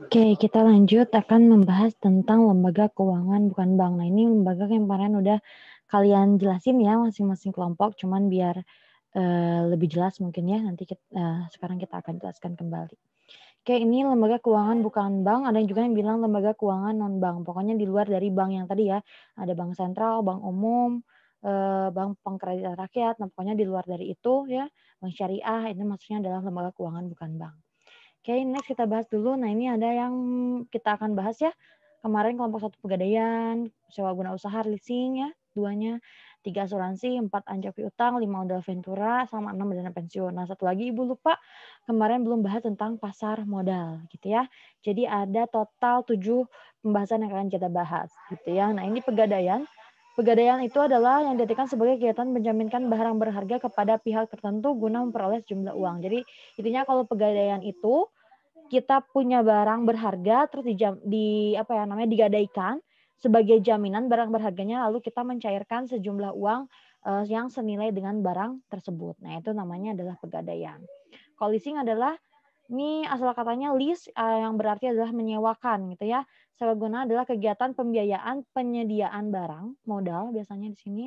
Oke, kita lanjut akan membahas tentang lembaga keuangan bukan bank. Nah, ini lembaga yang kemarin udah kalian jelasin ya masing-masing kelompok, cuman biar lebih jelas mungkin ya nanti sekarang kita akan jelaskan kembali. Oke, ini lembaga keuangan bukan bank, ada juga yang bilang lembaga keuangan non bank. Pokoknya di luar dari bank yang tadi ya. Ada bank sentral, bank umum, bank pengkreditan rakyat. Nah, pokoknya di luar dari itu ya, bank syariah ini maksudnya adalah lembaga keuangan bukan bank. Oke, next kita bahas dulu. Nah, ini ada yang kita akan bahas ya. Kemarin kelompok 1 pegadaian, sewa guna usaha, leasing ya, 2-nya, 3 asuransi, 4 anjak piutang, 5 modal ventura, sama 6 dana pensiun. Nah, satu lagi Ibu lupa, kemarin belum bahas tentang pasar modal gitu ya. Jadi ada total 7 pembahasan yang akan kita bahas gitu ya. Nah, ini pegadaian. Pegadaian itu adalah yang diartikan sebagai kegiatan menjaminkan barang berharga kepada pihak tertentu guna memperoleh sejumlah uang. Jadi intinya kalau pegadaian itu kita punya barang berharga terus digadaikan sebagai jaminan barang berharganya lalu kita mencairkan sejumlah uang yang senilai dengan barang tersebut. Nah, itu namanya adalah pegadaian. Kalau leasing adalah ini asal katanya lease yang berarti adalah menyewakan gitu ya. Sewa guna adalah kegiatan pembiayaan penyediaan barang modal biasanya di sini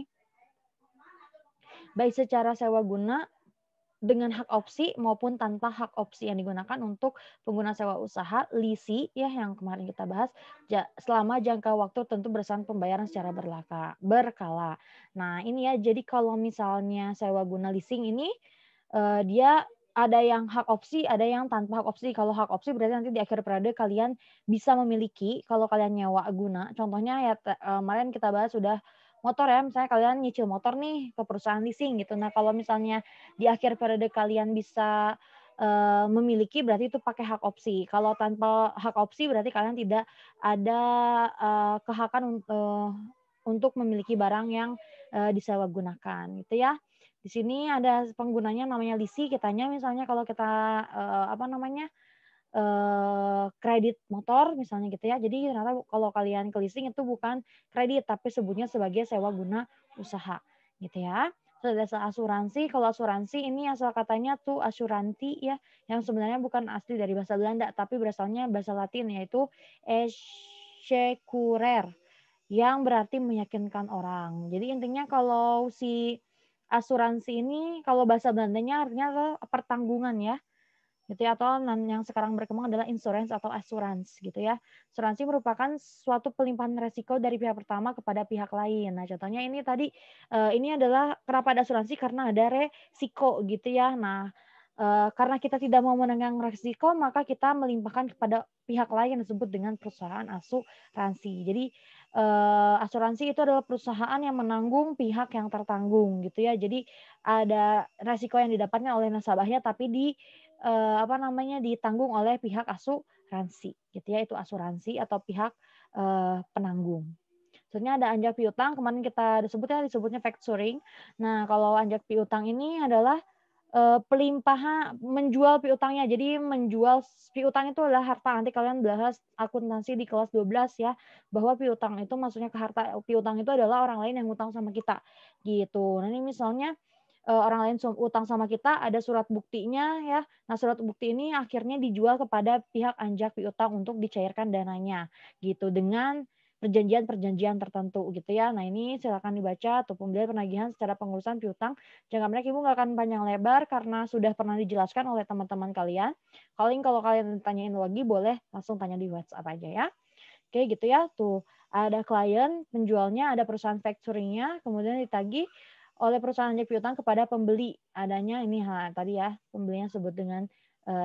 baik secara sewa guna dengan hak opsi maupun tanpa hak opsi yang digunakan untuk pengguna sewa usaha, lisi ya yang kemarin kita bahas, selama jangka waktu tentu berdasarkan pembayaran secara berkala. Nah, ini ya, jadi kalau misalnya sewa guna leasing ini dia ada yang hak opsi, ada yang tanpa hak opsi. Kalau hak opsi berarti nanti di akhir periode kalian bisa memiliki kalau kalian nyewa guna. Contohnya ya kemarin kita bahas sudah motor ya, misalnya kalian nyicil motor nih ke perusahaan leasing gitu. Nah, kalau misalnya di akhir periode kalian bisa memiliki berarti itu pakai hak opsi. Kalau tanpa hak opsi berarti kalian tidak ada kehakan untuk memiliki barang yang disewa gunakan gitu ya. Di sini ada penggunanya namanya lisi, kitanya misalnya kalau kita kredit motor misalnya gitu ya. Jadi ternyata kalau kalian ke leasing itu bukan kredit tapi sebutnya sebagai sewa guna usaha gitu ya. Terus ada asuransi, kalau asuransi ini asal katanya tuh asuranti ya, yang sebenarnya bukan asli dari bahasa Belanda tapi berasalnya bahasa Latin yaitu eschecurer yang berarti meyakinkan orang. Jadi intinya kalau si asuransi ini kalau bahasa Belandanya artinya adalah pertanggungan ya gitu ya, atau yang sekarang berkembang adalah insurance atau assurance gitu ya. Asuransi merupakan suatu pelimpahan resiko dari pihak pertama kepada pihak lain. Nah, contohnya ini tadi ini adalah kenapa ada asuransi karena ada resiko gitu ya. Nah, karena kita tidak mau menanggung resiko, maka kita melimpahkan kepada pihak lain yang disebut dengan perusahaan asuransi. Jadi asuransi itu adalah perusahaan yang menanggung pihak yang tertanggung gitu ya. Jadi ada resiko yang didapatnya oleh nasabahnya tapi ditanggung oleh pihak asuransi gitu ya, itu asuransi atau pihak penanggung. Sebenarnya ada anjak piutang, kemarin kita disebutnya factoring. Nah, kalau anjak piutang ini adalah pelimpahan menjual piutangnya. Jadi menjual piutang itu adalah harta. Nanti kalian bahas akuntansi di kelas 12 ya, bahwa piutang itu maksudnya ke harta. Piutang itu adalah orang lain yang ngutang sama kita gitu. Nah, ini misalnya orang lain utang sama kita, ada surat buktinya ya. Nah, surat bukti ini akhirnya dijual kepada pihak anjak piutang untuk dicairkan dananya gitu dengan perjanjian-perjanjian tertentu gitu ya. Nah, ini silakan dibaca tuh pembelian penagihan secara pengurusan piutang. Jangka pendek Ibu nggak akan panjang lebar karena sudah pernah dijelaskan oleh teman-teman kalian. Kalau kalian tanyain lagi boleh langsung tanya di WhatsApp aja ya. Oke gitu ya. Tuh ada klien, penjualnya, ada perusahaan factoringnya, kemudian ditagih oleh perusahaan anjak piutang kepada pembeli. Adanya ini tadi ya, pembelinya sebut dengan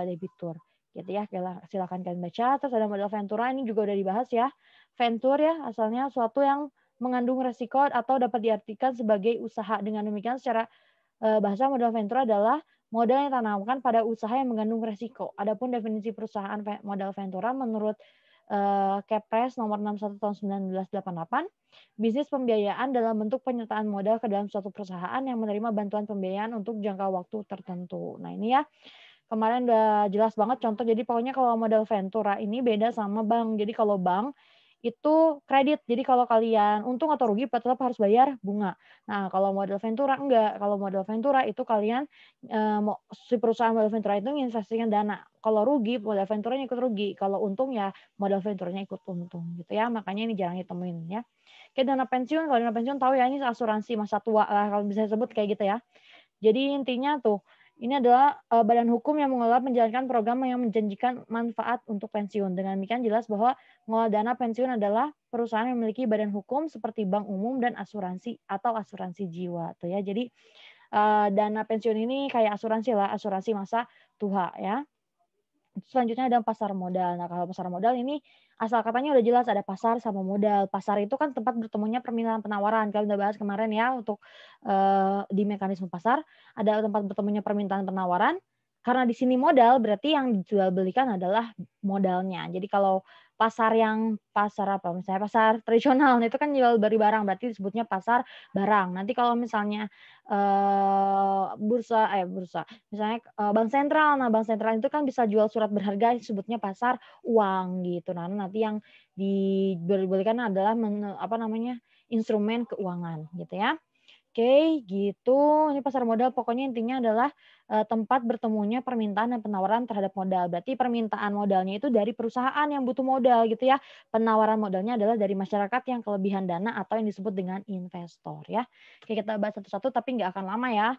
debitur. Gitu ya, silakan kalian baca. Terus ada modal ventura, ini juga udah dibahas ya. Venture ya, asalnya suatu yang mengandung resiko atau dapat diartikan sebagai usaha. Dengan demikian secara bahasa modal ventura adalah modal yang ditanamkan pada usaha yang mengandung resiko. Adapun definisi perusahaan modal ventura menurut Kepres nomor 61 tahun 1988, bisnis pembiayaan dalam bentuk penyertaan modal ke dalam suatu perusahaan yang menerima bantuan pembiayaan untuk jangka waktu tertentu. Nah, ini ya kemarin udah jelas banget contoh. Jadi pokoknya kalau modal ventura ini beda sama bank. Jadi kalau bank itu kredit. Jadi kalau kalian untung atau rugi tetap harus bayar bunga. Nah, kalau modal ventura enggak. Kalau modal ventura itu kalian, si perusahaan modal ventura itu menginvestasikan dana. Kalau rugi, modal venturanya ikut rugi. Kalau untung ya modal venturanya ikut untung gitu ya. Makanya ini jarang ditemuin ya. Kayak dana pensiun, kalau dana pensiun tahu ya ini asuransi masa tua lah kalau bisa disebut kayak gitu ya. Jadi intinya tuh, ini adalah badan hukum yang mengelola menjalankan program yang menjanjikan manfaat untuk pensiun. Dengan demikian jelas bahwa mengelola dana pensiun adalah perusahaan yang memiliki badan hukum seperti bank umum dan asuransi atau asuransi jiwa tuh ya. Jadi dana pensiun ini kayak asuransi lah, asuransi masa tua ya. Selanjutnya ada pasar modal. Nah, kalau pasar modal ini asal katanya udah jelas ada pasar sama modal. Pasar itu kan tempat bertemunya permintaan penawaran. Kalau udah bahas kemarin ya untuk di mekanisme pasar ada tempat bertemunya permintaan penawaran. Karena di sini modal berarti yang dijual belikan adalah modalnya. Jadi kalau pasar apa misalnya pasar tradisional itu kan jual beli barang berarti disebutnya pasar barang. Nanti kalau misalnya bursa misalnya, bank sentral. Nah, bank sentral itu kan bisa jual surat berharga disebutnya pasar uang gitu. Nah, nanti yang diperbolehkan adalah instrumen keuangan gitu ya. Oke, gitu. Ini pasar modal pokoknya intinya adalah, tempat bertemunya permintaan dan penawaran terhadap modal. Berarti permintaan modalnya itu dari perusahaan yang butuh modal gitu ya. Penawaran modalnya adalah dari masyarakat yang kelebihan dana atau yang disebut dengan investor ya. Oke, kita bahas satu-satu tapi nggak akan lama ya.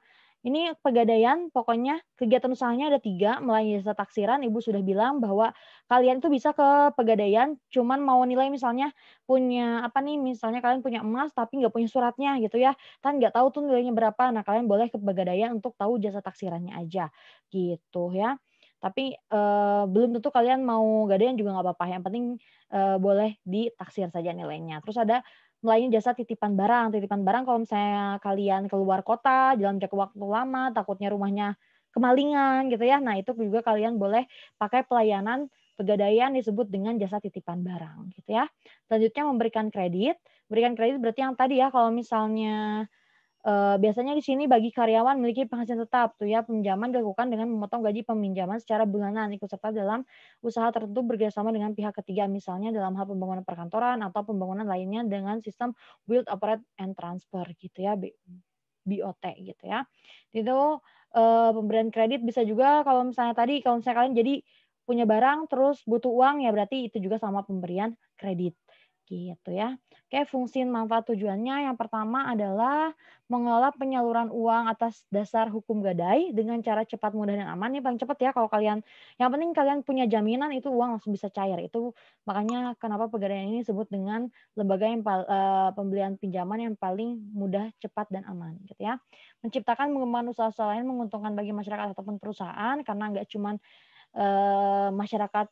Ini Pegadaian pokoknya kegiatan usahanya ada 3 melayani jasa taksiran. Ibu sudah bilang bahwa kalian tuh bisa ke Pegadaian cuman mau nilai misalnya punya apa nih, misalnya kalian punya emas tapi nggak punya suratnya gitu ya, kan nggak tahu tuh nilainya berapa. Nah, kalian boleh ke Pegadaian untuk tahu jasa taksirannya aja, gitu ya. Tapi, belum tentu kalian mau gadaian juga nggak apa-apa, yang penting, boleh ditaksir saja nilainya. Terus ada melayani jasa titipan barang. Titipan barang kalau misalnya kalian keluar kota dalam jangka waktu lama, takutnya rumahnya kemalingan gitu ya, nah itu juga kalian boleh pakai pelayanan Pegadaian disebut dengan jasa titipan barang gitu ya. Selanjutnya memberikan kredit berarti yang tadi ya kalau misalnya, biasanya di sini bagi karyawan memiliki penghasilan tetap tuh ya, pinjaman dilakukan dengan memotong gaji peminjaman secara bulanan, ikut serta dalam usaha tertentu bekerjasama dengan pihak ketiga, misalnya dalam hal pembangunan perkantoran atau pembangunan lainnya dengan sistem build, operate, and transfer gitu ya, BOT gitu ya. Itu, pemberian kredit bisa juga kalau misalnya kalian jadi punya barang terus butuh uang ya berarti itu juga sama pemberian kredit, gitu ya. Oke, fungsi manfaat tujuannya yang pertama adalah mengelola penyaluran uang atas dasar hukum gadai dengan cara cepat, mudah, dan aman. Ini paling cepat ya kalau kalian yang penting kalian punya jaminan itu uang langsung bisa cair. Itu makanya kenapa Pegadaian ini disebut dengan lembaga yang pembelian pinjaman yang paling mudah, cepat, dan aman gitu ya. Menciptakan pengembangan usaha-usaha lain menguntungkan bagi masyarakat ataupun perusahaan karena nggak cuman masyarakat,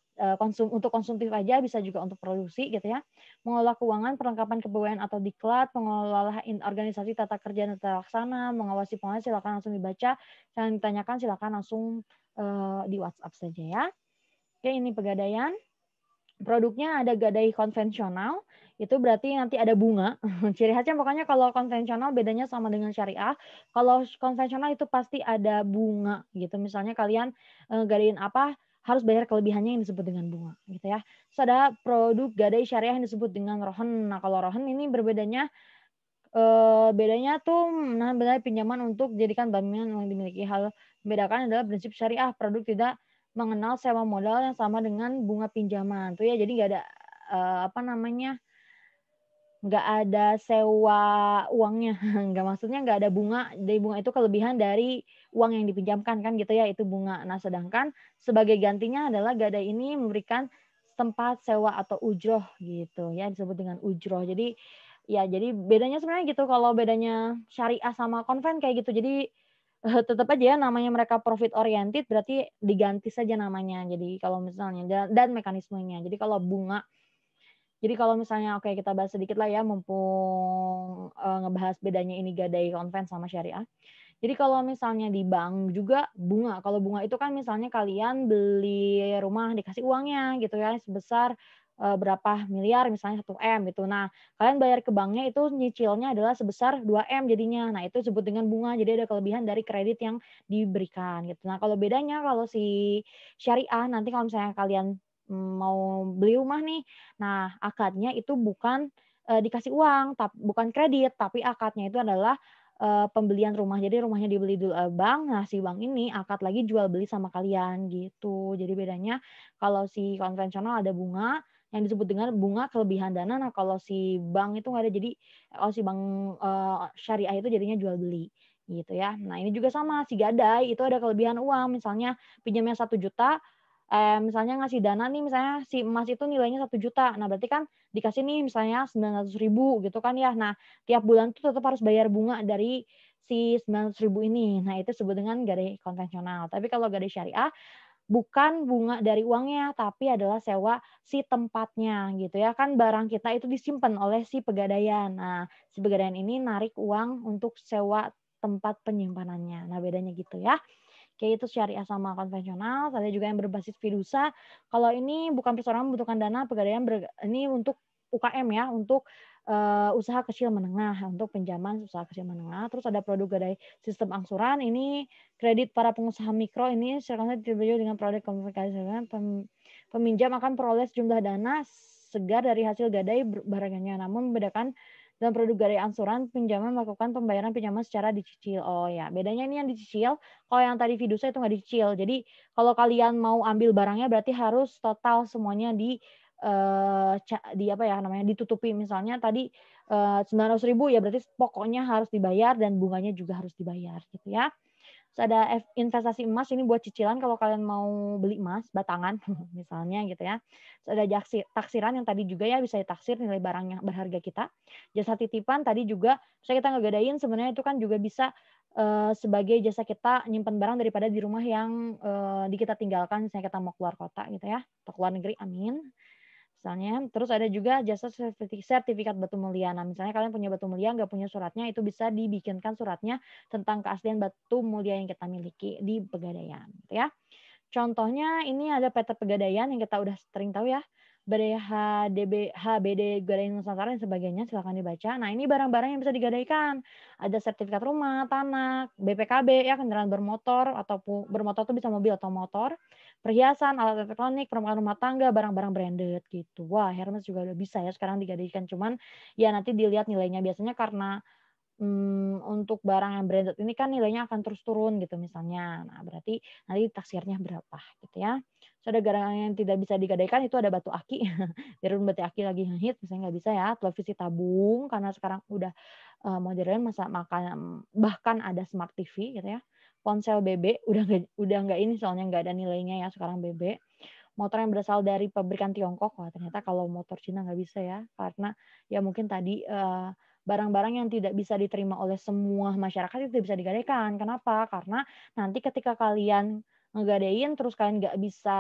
untuk konsumtif aja, bisa juga untuk produksi gitu ya. Mengelola keuangan, perlengkapan kepegawaian atau diklat, mengelola organisasi tata kerja dan tata laksana, mengawasi pengelola silakan langsung dibaca, jangan ditanyakan silakan langsung, di WhatsApp saja ya. Oke, ini Pegadaian. Produknya ada gadai konvensional, itu berarti nanti ada bunga. Ciri khasnya pokoknya kalau konvensional bedanya sama dengan syariah, kalau konvensional itu pasti ada bunga gitu. Misalnya kalian, ngegadain apa, harus bayar kelebihannya yang disebut dengan bunga gitu ya. Terus ada produk gadai syariah yang disebut dengan rohen. Nah, kalau rohen ini bedanya tuh benar pinjaman untuk dijadikan bangunan yang dimiliki. Hal membedakan adalah prinsip syariah, produk tidak mengenal sewa modal yang sama dengan bunga pinjaman tuh ya. Jadi nggak ada, nggak ada sewa uangnya, maksudnya nggak ada bunga, dari bunga itu kelebihan dari uang yang dipinjamkan kan gitu ya, itu bunga. Nah, sedangkan sebagai gantinya adalah gadai ini memberikan tempat sewa atau ujroh gitu ya, disebut dengan ujroh. Jadi ya jadi bedanya sebenarnya gitu, kalau bedanya syariah sama konven kayak gitu. Jadi, tetap aja ya namanya mereka profit oriented berarti diganti saja namanya. Jadi kalau misalnya dan mekanismenya. Jadi kalau misalnya oke kita bahas sedikit lah ya mumpung, ngebahas bedanya ini gadai konven sama syariah. Jadi kalau misalnya di bank juga bunga, kalau bunga itu kan misalnya kalian beli rumah dikasih uangnya gitu ya sebesar, berapa miliar misalnya 1 M gitu. Nah, kalian bayar ke banknya itu nyicilnya adalah sebesar 2 M jadinya. Nah, itu disebut dengan bunga, jadi ada kelebihan dari kredit yang diberikan gitu. Nah, kalau bedanya kalau si syariah nanti kalau misalnya kalian mau beli rumah nih. Nah, akadnya itu bukan dikasih uang, bukan kredit, tapi akadnya itu adalah pembelian rumah. Jadi rumahnya dibeli dulu bank, nah si bank ini akad lagi jual beli sama kalian gitu. Jadi bedanya kalau si konvensional ada bunga yang disebut dengan bunga kelebihan dana. Nah, kalau si bank itu nggak ada. Jadi kalau si bank syariah itu jadinya jual beli gitu ya. Nah, ini juga sama si gadai itu ada kelebihan uang. Misalnya pinjamnya 1 juta, misalnya ngasih dana nih, misalnya si emas itu nilainya 1 juta. Nah, berarti kan dikasih nih misalnya 900.000 gitu kan ya. Nah, tiap bulan tuh tetap harus bayar bunga dari si 900.000 ini. Nah, itu disebut dengan gadai konvensional. Tapi kalau gadai syariah bukan bunga dari uangnya, tapi adalah sewa si tempatnya gitu ya. Kan barang kita itu disimpan oleh si pegadaian. Nah, si pegadaian ini narik uang untuk sewa tempat penyimpanannya. Nah, bedanya gitu ya. Kayak itu syariah sama konvensional, ada juga yang berbasis fidusia. Kalau ini bukan perseroan membutuhkan dana, pegadaian ini untuk UKM ya, untuk usaha kecil menengah, untuk pinjaman usaha kecil menengah. Terus ada produk gadai sistem angsuran, ini kredit para pengusaha mikro, ini silakan ditunjuk dengan produk komunikasi. Peminjam akan peroleh sejumlah dana segar dari hasil gadai barangnya, namun membedakan dalam produk gadai angsuran, pinjaman melakukan pembayaran pinjaman secara dicicil. Oh ya, bedanya ini yang dicicil, kalau yang tadi fidusia itu nggak dicicil. Jadi kalau kalian mau ambil barangnya berarti harus total semuanya di apa ya namanya, ditutupi. Misalnya tadi 900.000 ya berarti pokoknya harus dibayar dan bunganya juga harus dibayar gitu ya. Terus ada investasi emas, ini buat cicilan kalau kalian mau beli emas batangan misalnya gitu ya. Terus ada taksiran yang tadi juga ya bisa ditaksir nilai barang yang berharga kita. Jasa titipan tadi juga bisa kita ngegadain, sebenarnya itu kan juga bisa sebagai jasa kita nyimpen barang daripada di rumah yang di kita tinggalkan, misalnya kita mau keluar kota gitu ya, atau keluar negeri, amin. Misalnya, terus ada juga jasa sertifikat batu mulia. Nah, misalnya kalian punya batu mulia, nggak punya suratnya, itu bisa dibikinkan suratnya tentang keaslian batu mulia yang kita miliki di Pegadaian, gitu ya. Contohnya ini ada PT Pegadaian yang kita udah sering tahu ya. BDHDB, HBD Gadaian Nusantara dan sebagainya, silakan dibaca. Nah, ini barang-barang yang bisa digadaikan. Ada sertifikat rumah, tanah, BPKB ya, kendaraan bermotor ataupun bermotor itu bisa mobil atau motor, perhiasan, alat elektronik, perlengkapan rumah tangga, barang-barang branded gitu. Wah, Hermes juga udah bisa ya sekarang digadaikan. Cuman ya nanti dilihat nilainya. Biasanya karena untuk barang yang branded ini kan nilainya akan terus turun gitu misalnya. Nah, berarti nanti taksirnya berapa gitu ya. Terus ada barang yang tidak bisa digadaikan itu ada batu aki. Biarpun batu aki lagi ngehit misalnya nggak bisa ya. Televisi tabung karena sekarang udah modern bahkan ada smart TV gitu ya. Ponsel BB udah nggak ini soalnya nggak ada nilainya ya sekarang BB. Motor yang berasal dari pabrikan Tiongkok, wah ternyata kalau motor Cina nggak bisa ya, karena ya mungkin tadi barang-barang yang tidak bisa diterima oleh semua masyarakat itu tidak bisa digadaikan. Kenapa? Karena nanti ketika kalian ngegadein terus kalian nggak bisa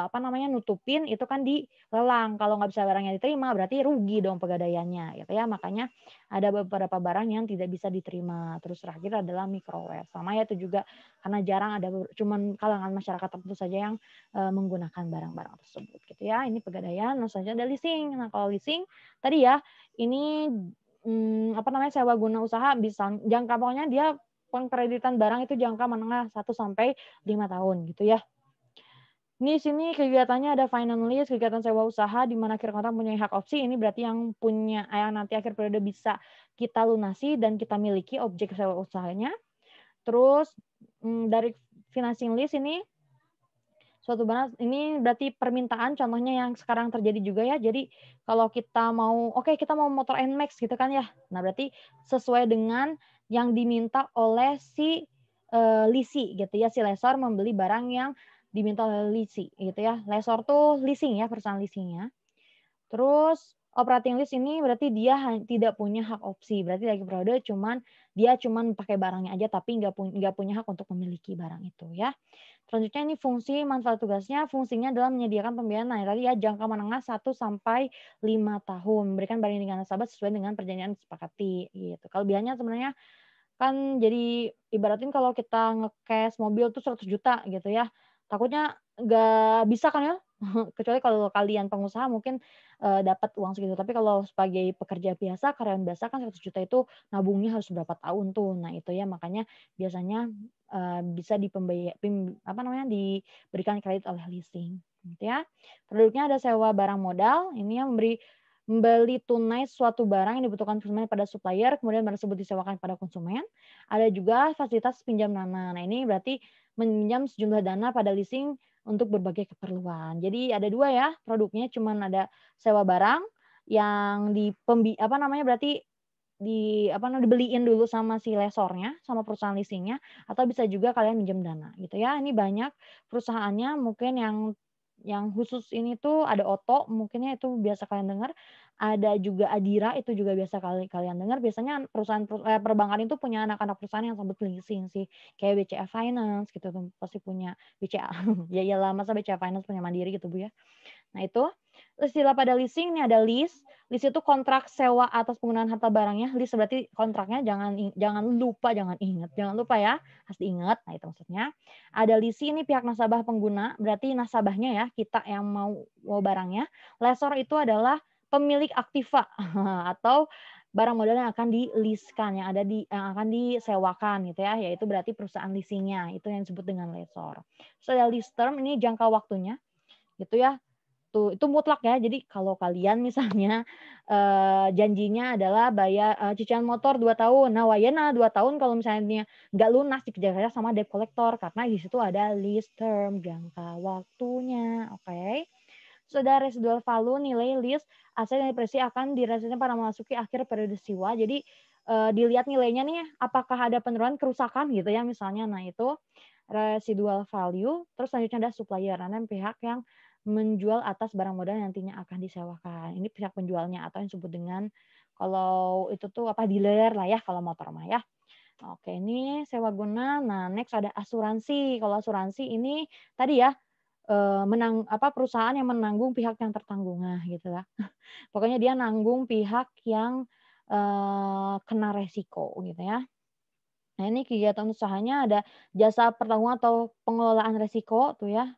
apa namanya nutupin itu kan dilelang. Kalau nggak bisa barangnya diterima berarti rugi dong pegadaiannya gitu ya. Makanya ada beberapa barang yang tidak bisa diterima. Terus terakhir adalah microwave. Sama ya itu juga karena jarang ada cuman kalangan masyarakat tertentu saja yang menggunakan barang-barang tersebut gitu ya. Ini pegadaian, langsung saja ada leasing. Nah, kalau leasing tadi ya ini apa namanya, sewa guna usaha bisa jangka pokoknya dia pengkreditan barang itu jangka menengah 1 sampai 5 tahun gitu ya. Ini sini kegiatannya ada finance lease, kegiatan sewa usaha di mana akhir kontrak mempunyai hak opsi. Ini berarti yang punya yang nanti akhir periode bisa kita lunasi dan kita miliki objek sewa usahanya. Terus dari financing lease ini suatu barang ini berarti permintaan contohnya yang sekarang terjadi juga ya. Jadi kalau kita mau kita mau motor NMAX gitu kan ya. Nah, berarti sesuai dengan yang diminta oleh si lisi gitu ya. Si lesor membeli barang yang diminta oleh lisi gitu ya. Lesor tuh leasing ya, perusahaan leasingnya. Terus operating lease ini berarti dia tidak punya hak opsi. Berarti lagi periode dia cuman pakai barangnya aja tapi nggak punya hak untuk memiliki barang itu ya. Selanjutnya ini fungsi manfaat tugasnya, fungsinya adalah menyediakan pembiayaan. Nah, tadi ya jangka menengah 1 sampai 5 tahun, memberikan barang dengan nasabah sesuai dengan perjanjian disepakati gitu. Kelebihannya sebenarnya kan jadi ibaratin kalau kita nge-cash mobil tuh 100 juta gitu ya. Takutnya nggak bisa kan ya? Kecuali kalau kalian pengusaha mungkin dapat uang segitu. Tapi kalau sebagai pekerja biasa, karyawan biasa kan 100 juta itu nabungnya harus berapa tahun tuh. Nah, itu ya makanya biasanya bisa diberikan kredit oleh leasing gitu ya. Produknya ada sewa barang modal, ini yang membeli tunai suatu barang yang dibutuhkan konsumen pada supplier, kemudian barang tersebut disewakan pada konsumen. Ada juga fasilitas pinjam dana. Nah, ini berarti meminjam sejumlah dana pada leasing untuk berbagai keperluan. Jadi ada dua ya produknya, cuman ada sewa barang yang apa namanya berarti dibeliin dulu sama si lesornya, sama perusahaan leasingnya, atau bisa juga kalian minjem dana gitu ya. Ini banyak perusahaannya mungkin yang khusus ini tuh ada Otto, mungkinnya itu biasa kalian dengar, ada juga Adira itu juga biasa kalian dengar. Biasanya perbankan itu punya anak-anak perusahaan yang sambil leasing sih, kayak BCA Finance gitu tuh, pasti punya BCA. Ya iyalah, masa BCA Finance punya Mandiri gitu, Bu, ya. Nah itu, istilah pada leasing ini ada lease. Lease itu kontrak sewa atas penggunaan harta barangnya. Lease berarti kontraknya jangan lupa, jangan ingat, jangan lupa ya, harus diingat. Nah itu maksudnya. Ada leasing ini pihak nasabah pengguna, berarti nasabahnya ya, kita yang mau barangnya. Lessor itu adalah pemilik aktiva atau barang modal yang akan di-lease-kan, yang akan disewakan gitu ya, yaitu berarti perusahaan leasingnya, itu yang disebut dengan lessor. Terus ada lease term, ini jangka waktunya gitu ya. Itu mutlak ya. Jadi kalau kalian misalnya, janjinya adalah bayar, cicilan motor 2 tahun. Nah, wayena 2 tahun kalau misalnya nggak lunas dikejar-kejar sama debt collector karena di situ ada lease term, jangka waktunya, oke. Sudah residual value, nilai lease, aset yang diprediksi akan dirasakan pada memasuki akhir periode sewa. Jadi, dilihat nilainya nih apakah ada penurunan, kerusakan gitu ya misalnya. Nah, itu residual value, terus selanjutnya ada supplier, nah pihak yang menjual atas barang modal yang nantinya akan disewakan. Ini pihak penjualnya atau yang disebut dengan kalau itu tuh dealer lah ya kalau motor mah ya. Oke, ini sewa guna. Nah, next ada asuransi. Kalau asuransi ini tadi ya perusahaan yang menanggung pihak yang tertanggung, nah gitu lah. Pokoknya dia nanggung pihak yang kena resiko gitu ya. Nah, ini kegiatan usahanya ada jasa pertanggungan atau pengelolaan resiko tuh ya,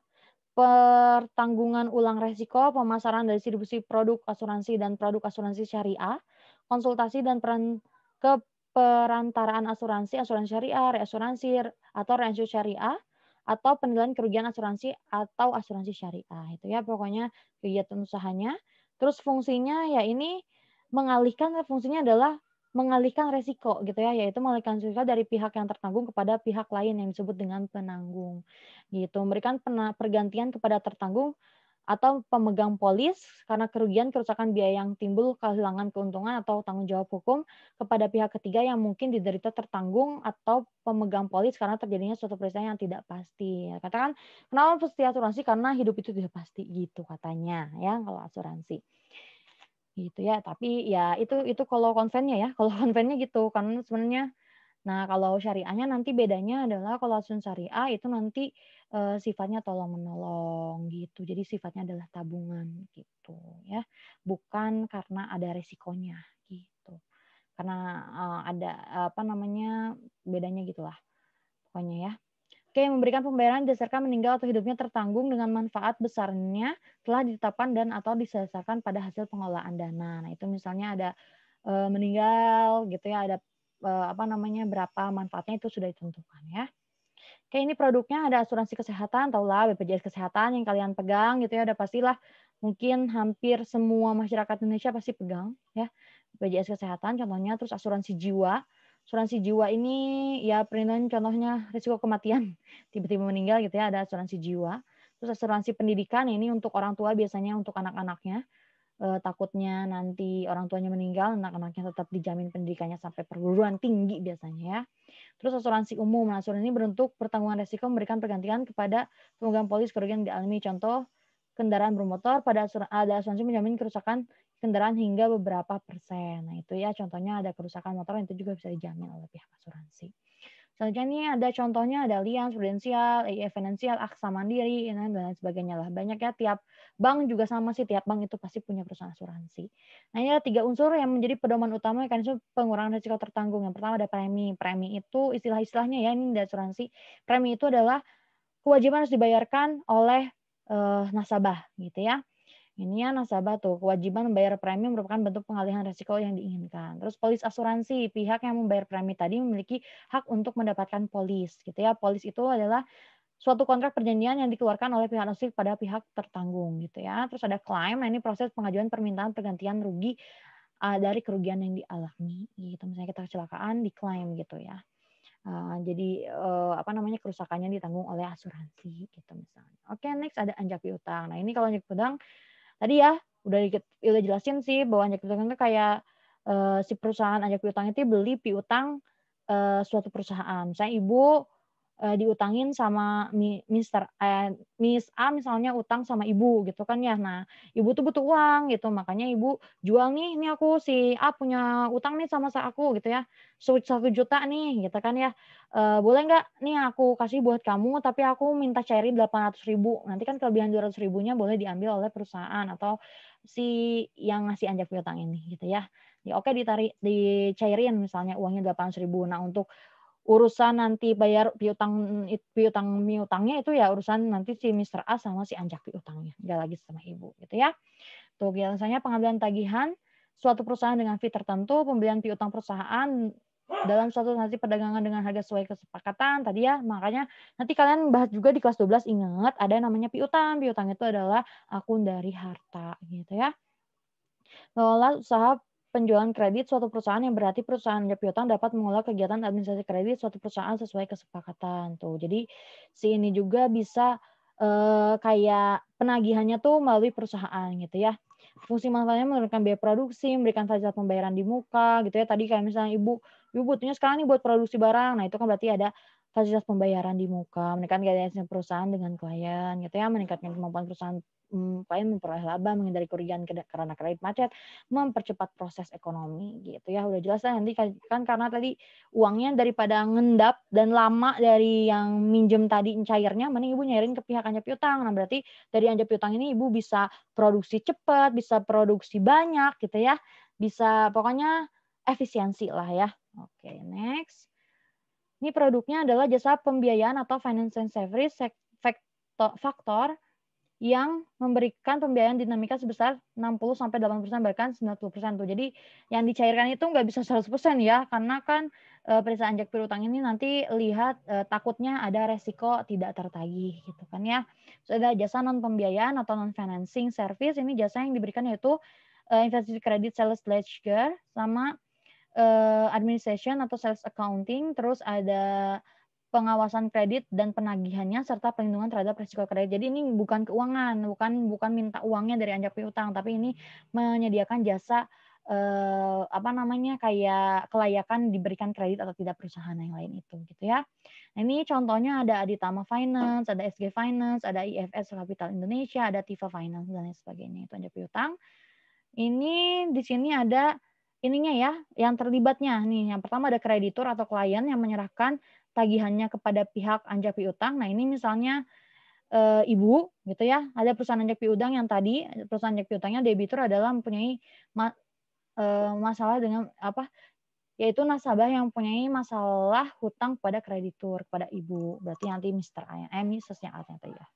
pertanggungan ulang resiko, pemasaran dan distribusi produk asuransi dan produk asuransi syariah, konsultasi dan keperantaraan asuransi, asuransi syariah, reasuransi atau reagensi syariah, atau penilaian kerugian asuransi atau asuransi syariah. Itu ya pokoknya kegiatan usahanya. Terus fungsinya ya ini fungsinya adalah mengalihkan resiko gitu ya, yaitu mengalihkan resiko dari pihak yang tertanggung kepada pihak lain yang disebut dengan penanggung gitu. Memberikan pergantian kepada tertanggung atau pemegang polis karena kerugian, kerusakan, biaya yang timbul, kehilangan keuntungan atau tanggung jawab hukum kepada pihak ketiga yang mungkin diderita tertanggung atau pemegang polis karena terjadinya suatu peristiwa yang tidak pasti. Ya, katakan kenapa mesti asuransi? Karena hidup itu tidak pasti gitu katanya ya kalau asuransi. Gitu ya, tapi ya itu kalau konvennya ya, kalau konvennya gitu kan sebenarnya. Nah, kalau syariahnya nanti bedanya adalah kalau asuransi syariah itu nanti, sifatnya tolong-menolong gitu. Jadi sifatnya adalah tabungan gitu ya, bukan karena ada resikonya gitu. Karena, ada bedanya gitulah pokoknya ya. Oke, memberikan pembayaran didasarkan meninggal atau hidupnya tertanggung dengan manfaat besarnya telah ditetapkan dan atau diselesaikan pada hasil pengelolaan dana. Nah, itu misalnya ada, meninggal gitu ya, ada, berapa manfaatnya itu sudah ditentukan ya. Oke, ini produknya ada asuransi kesehatan, tahulah BPJS Kesehatan yang kalian pegang gitu ya, udah pastilah mungkin hampir semua masyarakat Indonesia pasti pegang ya, BPJS Kesehatan contohnya, terus asuransi jiwa. Asuransi jiwa ini ya perlindungan contohnya risiko kematian, tiba-tiba meninggal gitu ya, ada asuransi jiwa. Terus asuransi pendidikan ini untuk orang tua biasanya untuk anak-anaknya, takutnya nanti orang tuanya meninggal, anak-anaknya tetap dijamin pendidikannya sampai perguruan tinggi biasanya ya. Terus asuransi umum. Nah, asuransi ini berbentuk pertanggungan risiko memberikan pergantian kepada pemegang polis kerugian yang dialami. Contoh, kendaraan bermotor ada asuransi menjamin kerusakan kendaraan hingga beberapa persen. Nah, itu ya contohnya ada kerusakan motor yang itu juga bisa dijamin oleh pihak asuransi. Selanjutnya ini ada contohnya ada Allianz, Prudential, EIF Financial, Aksa Mandiri, dan lain sebagainya lah. Banyak ya, tiap bank juga sama sih, tiap bank itu pasti punya perusahaan asuransi. Nah, ini ada 3 unsur yang menjadi pedoman utama mekanisme pengurangan risiko tertanggung. Yang pertama ada premi. Premi itu istilah-istilahnya ya, ini di asuransi. Premi itu adalah kewajiban harus dibayarkan oleh nasabah gitu ya. Ini ya nasabah tuh, kewajiban membayar premi merupakan bentuk pengalihan risiko yang diinginkan. Terus polis asuransi, pihak yang membayar premi tadi memiliki hak untuk mendapatkan polis gitu ya. Polis itu adalah suatu kontrak perjanjian yang dikeluarkan oleh pihak asing pada pihak tertanggung gitu ya. Terus ada claim, nah ini proses pengajuan permintaan pergantian rugi dari kerugian yang dialami gitu. Misalnya kita kecelakaan diklaim gitu ya. Jadi apa namanya kerusakannya ditanggung oleh asuransi gitu misalnya. Oke, next ada anjak piutang. Nah, ini kalau anjak piutang tadi ya udah jelasin sih bahwa anjak piutang itu kayak si perusahaan anjak piutang itu beli piutang suatu perusahaan. Misalnya ibu diutangin sama Miss A misalnya utang sama ibu gitu kan ya. Nah, ibu tuh butuh uang gitu, makanya ibu jual nih, "Ini aku si A punya utang nih sama aku," gitu ya, 1 juta nih gitu kan ya, "Boleh nggak nih aku kasih buat kamu tapi aku minta cairin 800.000." Nanti kan kelebihan 200.000-nya boleh diambil oleh perusahaan atau si yang ngasih anjak piutang ini gitu ya. Ya oke dicairin misalnya uangnya 800.000. Nah, untuk urusan nanti bayar piutangnya itu ya urusan nanti si Mister A sama si anjak piutangnya, nggak lagi sama ibu gitu ya. Tuh biasanya pengambilan tagihan suatu perusahaan dengan fee tertentu, pembelian piutang perusahaan dalam suatu transaksi perdagangan dengan harga sesuai kesepakatan tadi ya, makanya nanti kalian bahas juga di kelas 12 ingat ada yang namanya piutang. Piutang itu adalah akun dari harta gitu ya. Mengelola usaha penjualan kredit suatu perusahaan yang berarti perusahaan anjak piutang dapat mengelola kegiatan administrasi kredit suatu perusahaan sesuai kesepakatan tuh. Jadi si ini juga bisa kayak penagihannya tuh melalui perusahaan gitu ya. Fungsi manfaatnya menurunkan biaya produksi, memberikan fasilitas pembayaran di muka gitu ya. Tadi kayak misalnya ibu butuhnya sekarang nih buat produksi barang. Nah, itu kan berarti ada fasilitas pembayaran di muka, meningkatkan gaya perusahaan dengan klien gitu ya, meningkatkan kemampuan perusahaan klien memperoleh laba, menghindari kerugian karena kredit macet, mempercepat proses ekonomi gitu ya. Udah jelas lah nanti kan karena tadi uangnya daripada ngendap dan lama dari yang minjem tadi cairnya, mending ibu nyairin ke pihak anjak piutang. Nah, berarti dari anjak piutang ini ibu bisa produksi cepat, bisa produksi banyak gitu ya. Bisa pokoknya efisiensi lah ya. Oke, next. Ini produknya adalah jasa pembiayaan atau financing service faktor yang memberikan pembiayaan dinamika sebesar 60-80% bahkan 90% tuh. Jadi yang dicairkan itu nggak bisa 100% ya, karena kan perusahaan anjak piutang ini nanti lihat takutnya ada resiko tidak tertagih gitu kan ya. Terus ada jasa non pembiayaan atau non financing service, ini jasa yang diberikan yaitu investasi kredit sales ledger sama administration atau sales accounting, terus ada pengawasan kredit dan penagihannya serta perlindungan terhadap risiko kredit. Jadi ini bukan keuangan, bukan minta uangnya dari anjak piutang, tapi ini menyediakan jasa apa namanya kayak kelayakan diberikan kredit atau tidak perusahaan yang lain itu gitu ya. Nah, ini contohnya ada Aditama Finance, ada SG Finance, ada IFS Capital Indonesia, ada Tifa Finance dan lain sebagainya itu anjak piutang. Ini di sini ada ininya ya, yang terlibatnya nih. Yang pertama ada kreditur atau klien yang menyerahkan tagihannya kepada pihak anjak piutang. Nah, ini misalnya ibu gitu ya, ada perusahaan anjak piutang yang tadi perusahaan anjak piutangnya debitur adalah mempunyai masalah dengan apa? Yaitu nasabah yang mempunyai masalah hutang kepada kreditur, kepada ibu. Berarti nanti Mister A, Mrs.-nya A tadi ya.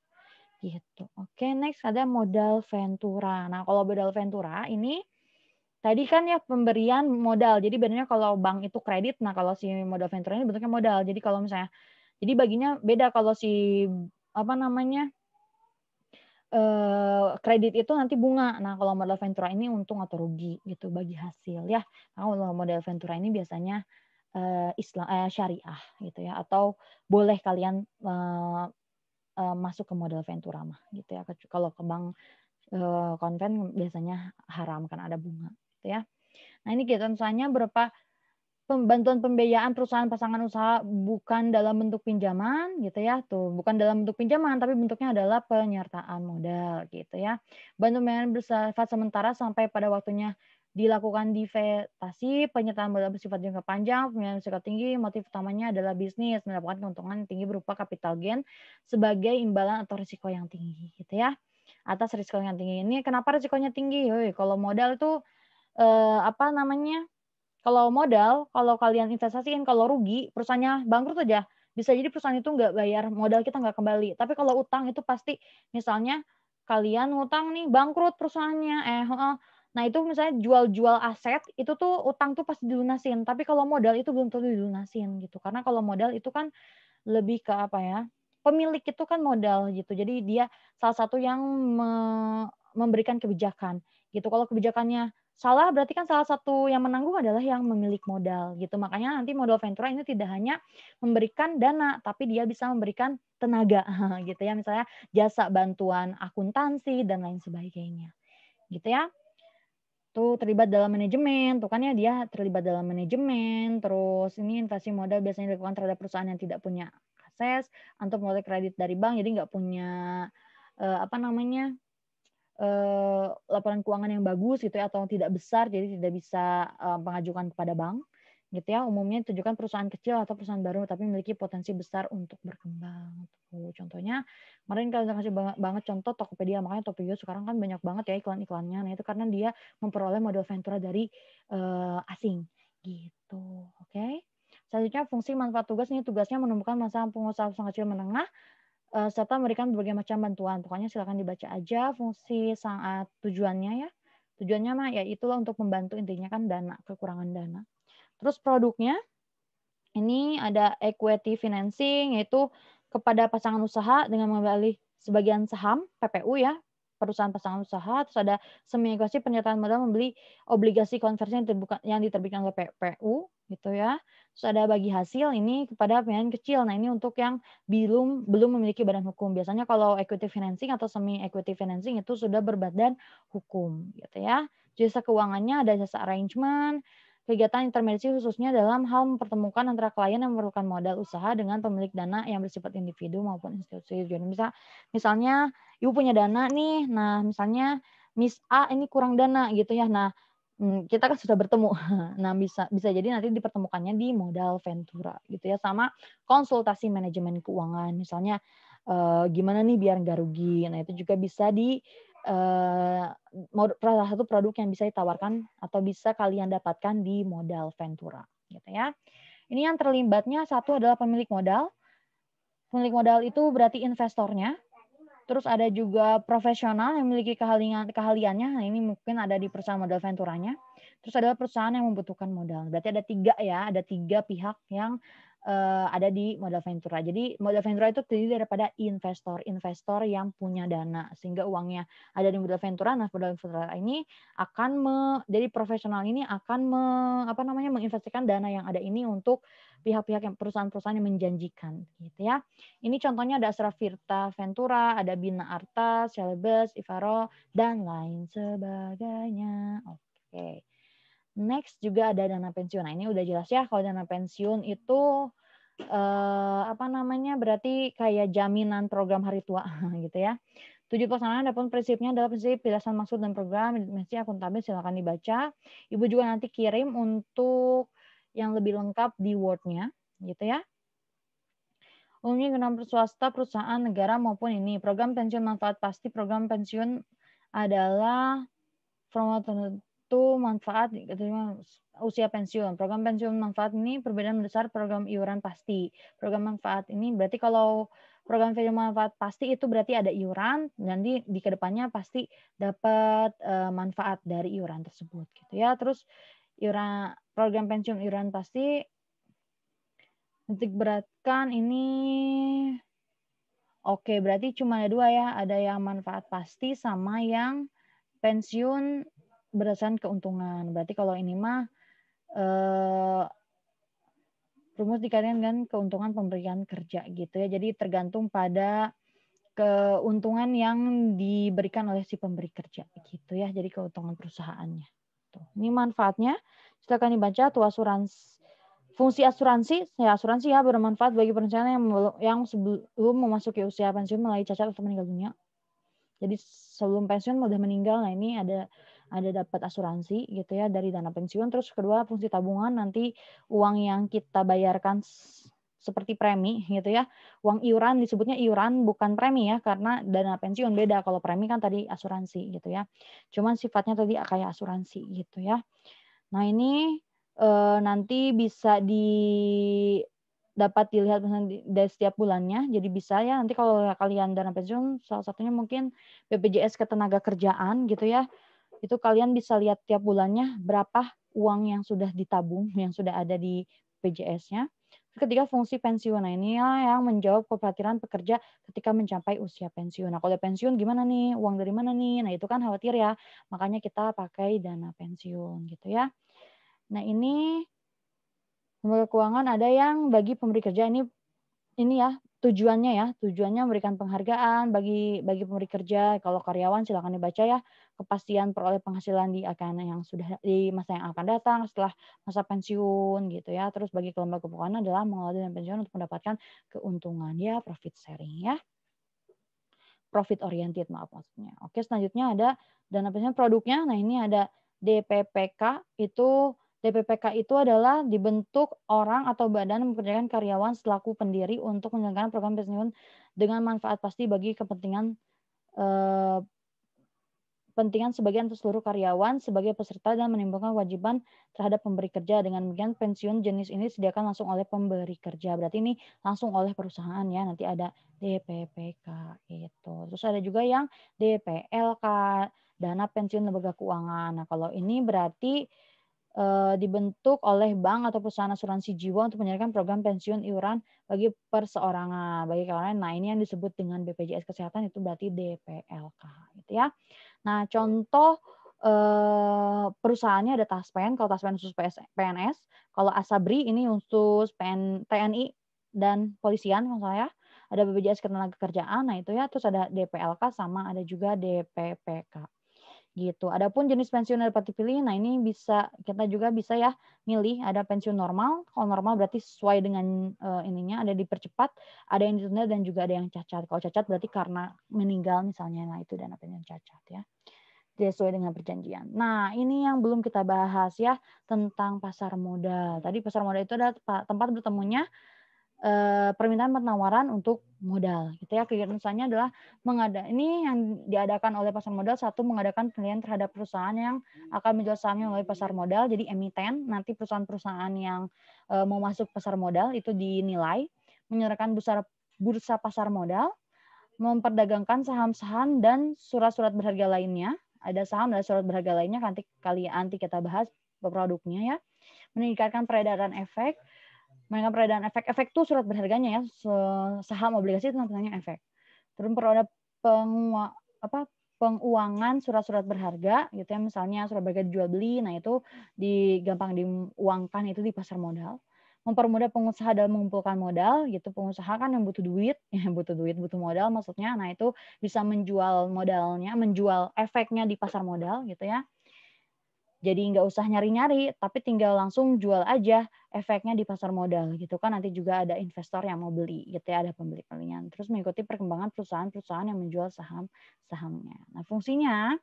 Gitu. Oke, next ada modal ventura. Nah, kalau modal ventura ini tadi kan ya pemberian modal. Jadi bedanya kalau bank itu kredit, nah kalau si modal ventura ini bentuknya modal. Jadi kalau misalnya jadi baginya beda kalau si apa namanya? Kredit itu nanti bunga. Nah, kalau modal ventura ini untung atau rugi gitu bagi hasil ya. Nah, kalau modal ventura ini biasanya syariah gitu ya atau boleh kalian masuk ke modal ventura mah gitu ya. Kalau ke bank konven biasanya haram karena ada bunga gitu ya. Nah, ini misalnya berupa bantuan pembiayaan perusahaan pasangan usaha bukan dalam bentuk pinjaman gitu ya, tuh bukan dalam bentuk pinjaman tapi bentuknya adalah penyertaan modal gitu ya. Bantuan pembiayaan bersifat sementara sampai pada waktunya dilakukan divestasi, penyertaan modal bersifat jangka panjang, pembiayaan bersifat tinggi, motif utamanya adalah bisnis, mendapatkan keuntungan tinggi berupa capital gain sebagai imbalan atau risiko yang tinggi gitu ya. Atas risiko yang tinggi ini kenapa risikonya tinggi? Kalau modal itu apa namanya? Kalau modal, kalau kalian investasiin, kalau rugi, perusahaannya bangkrut aja, bisa jadi perusahaan itu nggak bayar modal kita nggak kembali. Tapi kalau utang itu pasti, misalnya kalian ngutang nih, bangkrut perusahaannya, heeh. Nah itu misalnya jual-jual aset, itu tuh utang tuh pasti dilunasin. Tapi kalau modal itu belum tentu dilunasin gitu. Karena kalau modal itu kan lebih ke apa ya? pemilik itu kan modal gitu. Jadi dia salah satu yang memberikan kebijakan gitu. Kalau kebijakannya salah berarti kan salah satu yang menanggung adalah yang memiliki modal gitu. Makanya nanti modal ventura ini tidak hanya memberikan dana, tapi dia bisa memberikan tenaga gitu ya. Misalnya jasa bantuan akuntansi dan lain sebagainya. Gitu ya. Tuh terlibat dalam manajemen, tuh kan ya dia terlibat dalam manajemen, terus ini investasi modal biasanya dilakukan terhadap perusahaan yang tidak punya akses untuk memperoleh kredit dari bank, jadi nggak punya apa namanya laporan keuangan yang bagus gitu ya atau tidak besar, jadi tidak bisa mengajukan kepada bank gitu ya. Umumnya ditujukan perusahaan kecil atau perusahaan baru tapi memiliki potensi besar untuk berkembang. Tuh, contohnya kemarin kalau kasih banget contoh Tokopedia, makanya Tokopedia sekarang kan banyak banget ya iklan-iklannya. Nah itu karena dia memperoleh modal ventura dari asing gitu. Oke. Selanjutnya fungsi manfaat tugas ini tugasnya menumbuhkan masa pengusaha kecil menengah serta memberikan berbagai macam bantuan. Pokoknya silakan dibaca aja fungsi saat tujuannya ya. Tujuannya mah ya itulah untuk membantu, intinya kan dana, kekurangan dana. Terus produknya ini ada equity financing, yaitu kepada pasangan usaha dengan mengambil alih sebagian saham PPU ya, perusahaan pasangan usaha. Terus ada semi equity penyertaan modal membeli obligasi konversi yang diterbitkan oleh PPU gitu ya. Terus ada bagi hasil ini kepada pemain kecil. Nah ini untuk yang belum memiliki badan hukum. Biasanya kalau equity financing atau semi equity financing itu sudah berbadan hukum gitu ya. Jasa keuangannya ada jasa arrangement, kegiatan intermediasi khususnya dalam hal mempertemukan antara klien yang memerlukan modal usaha dengan pemilik dana yang bersifat individu maupun institusi. Jadi misalnya ibu punya dana nih, nah misalnya Miss A ini kurang dana gitu ya. Nah, kita kan sudah bertemu. Nah, bisa jadi nanti dipertemukannya di modal ventura gitu ya, sama konsultasi manajemen keuangan. Misalnya gimana nih biar nggak rugi. Nah, itu juga bisa di salah satu produk yang bisa ditawarkan atau bisa kalian dapatkan di modal ventura gitu ya. Ini yang terlibatnya satu adalah pemilik modal. Pemilik modal itu berarti investornya. Terus ada juga profesional yang memiliki keahliannya. Nah, ini mungkin ada di perusahaan modal venturanya. Terus ada perusahaan yang membutuhkan modal. Berarti ada 3 ya, ada 3 pihak yang ada di modal ventura. Jadi modal ventura itu terdiri daripada investor yang punya dana sehingga uangnya ada di modal ventura. Nah, modal ventura ini akan jadi profesional ini akan menginvestasikan dana yang ada ini untuk pihak-pihak yang perusahaan-perusahaan yang menjanjikan gitu ya. Ini contohnya ada Astra Virta Ventura, ada Bina Arta, Celebes, Ivaro, dan lain sebagainya. Oke. Next juga ada dana pensiun. Nah, ini udah jelas ya kalau dana pensiun itu berarti kayak jaminan program hari tua gitu ya. Tujuh pelaksanaan adapun prinsipnya adalah prinsip penjelasan maksud dan program mesti akuntabel, silakan dibaca. Ibu juga nanti kirim untuk yang lebih lengkap di Word-nya gitu ya. Umumnya gunakan swasta, perusahaan, negara maupun ini. Program pensiun manfaat pasti, program pensiun adalah format tertentu manfaat usia pensiun. Program pensiun manfaat ini perbedaan besar program iuran pasti. Program manfaat ini berarti kalau program pensiun manfaat pasti itu berarti ada iuran, nanti di kedepannya pasti dapat manfaat dari iuran tersebut gitu ya. Terus program pensiun iuran pasti titik beratkan ini oke, berarti cuma ada 2 ya, ada yang manfaat pasti sama yang pensiun berdasarkan keuntungan. Berarti kalau ini mah rumus dikaitkan dengan keuntungan pemberian kerja gitu ya. Jadi tergantung pada keuntungan yang diberikan oleh si pemberi kerja gitu ya. Jadi keuntungan perusahaannya. Tuh. Ini manfaatnya. Silakan dibaca tuh fungsi asuransi. Ya, asuransi ya bermanfaat bagi perencana yang sebelum memasuki usia pensiun melalui cacat atau meninggal dunia. Jadi sebelum pensiun udah meninggal, nah ini ada dapat asuransi gitu ya dari dana pensiun. Terus kedua fungsi tabungan, nanti uang yang kita bayarkan seperti premi gitu ya. Uang iuran disebutnya iuran bukan premi ya, karena dana pensiun beda. Kalau premi kan tadi asuransi gitu ya. Cuman sifatnya tadi kayak asuransi gitu ya. Nah ini nanti bisa dapat dilihat dari setiap bulannya. Jadi bisa ya nanti kalau kalian dana pensiun salah satunya mungkin BPJS Ketenagakerjaan gitu ya. Itu kalian bisa lihat tiap bulannya berapa uang yang sudah ditabung, yang sudah ada di BPJS-nya. Ketiga, fungsi pensiun. Nah, ini yang menjawab kekhawatiran pekerja ketika mencapai usia pensiun. Nah, kalau udah pensiun gimana nih? Uang dari mana nih? Nah, itu kan khawatir ya. Makanya kita pakai dana pensiun gitu ya. Nah, ini lembaga keuangan ada yang bagi pemberi kerja ini ya, tujuannya memberikan penghargaan bagi pemberi kerja. Kalau karyawan silakan dibaca ya, kepastian peroleh penghasilan di masa yang akan datang setelah masa pensiun gitu ya. Terus bagi lembaga keuangan adalah mengelola dana pensiun untuk mendapatkan keuntungan ya, profit sharing ya. Profit oriented maaf maksudnya. Oke, selanjutnya ada dana pensiun produknya. Nah, ini ada DPPK DPPK itu adalah dibentuk orang atau badan mempekerjakan karyawan selaku pendiri untuk menyelenggarakan program pensiun dengan manfaat pasti bagi kepentingan eh, sebagian atau seluruh karyawan sebagai peserta dan menimbulkan kewajiban terhadap pemberi kerja. Dengan demikian pensiun jenis ini disediakan langsung oleh pemberi kerja. Berarti ini langsung oleh perusahaan ya. Nanti ada DPPK itu. Terus ada juga yang DPLK, dana pensiun lembaga keuangan. Nah, kalau ini berarti dibentuk oleh bank atau perusahaan asuransi jiwa untuk menyediakan program pensiun iuran bagi perseorangan, bagi karyawan. Nah, ini yang disebut dengan BPJS Kesehatan itu berarti DPLK gitu ya. Nah, contoh perusahaannya ada Taspen, kalau Taspen khusus PNS, kalau Asabri ini khusus TNI dan polisian kalau saya, ada BPJS Ketenagakerjaan, nah itu ya, terus ada DPLK sama ada juga DPPK. Gitu. Adapun jenis pensiun yang dapat dipilih, nah ini kita juga bisa ya milih ada pensiun normal. Kalau normal berarti sesuai dengan ininya ada dipercepat, ada yang ditunda dan juga ada yang cacat. Kalau cacat berarti karena meninggal misalnya. Nah, itu dana pensiun cacat ya. Sesuai dengan perjanjian. Nah, ini yang belum kita bahas ya tentang pasar modal. Tadi pasar modal itu adalah tempat bertemunya permintaan penawaran untuk modal gitu ya. Kegiatan usahanya adalah ini yang diadakan oleh pasar modal, satu mengadakan penilaian terhadap perusahaan yang akan menjual sahamnya melalui pasar modal, jadi emiten. Nanti perusahaan-perusahaan yang mau masuk pasar modal itu dinilai, menyerahkan bursa pasar modal, memperdagangkan saham-saham dan surat-surat berharga lainnya. Ada saham dan surat berharga lainnya, nanti kita bahas produknya ya. Meningkatkan peredaran efek, mereka peredaran efek itu surat berharganya ya, saham obligasi itu namanya efek. Terus perlu ada penguangan surat-surat berharga gitu ya, misalnya surat berharga dijual beli, nah itu gampang diuangkan itu di pasar modal. Mempermudah pengusaha dalam mengumpulkan modal gitu, pengusaha kan yang butuh duit, butuh modal maksudnya, nah itu bisa menjual modalnya, menjual efeknya di pasar modal gitu ya. Jadi nggak usah nyari-nyari, tapi tinggal langsung jual aja efeknya di pasar modal gitu kan. Nanti juga ada investor yang mau beli gitu ya, ada pembeli-pembelian. Terus mengikuti perkembangan perusahaan-perusahaan yang menjual saham-sahamnya. Nah, fungsinya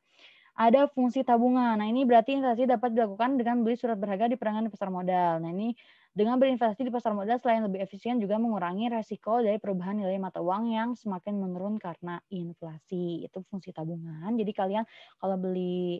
ada fungsi tabungan. Nah, ini berarti investasi dapat dilakukan dengan beli surat berharga di perangan di pasar modal. Nah, ini dengan berinvestasi di pasar modal selain lebih efisien juga mengurangi resiko dari perubahan nilai mata uang yang semakin menurun karena inflasi. Itu fungsi tabungan. Jadi kalian kalau beli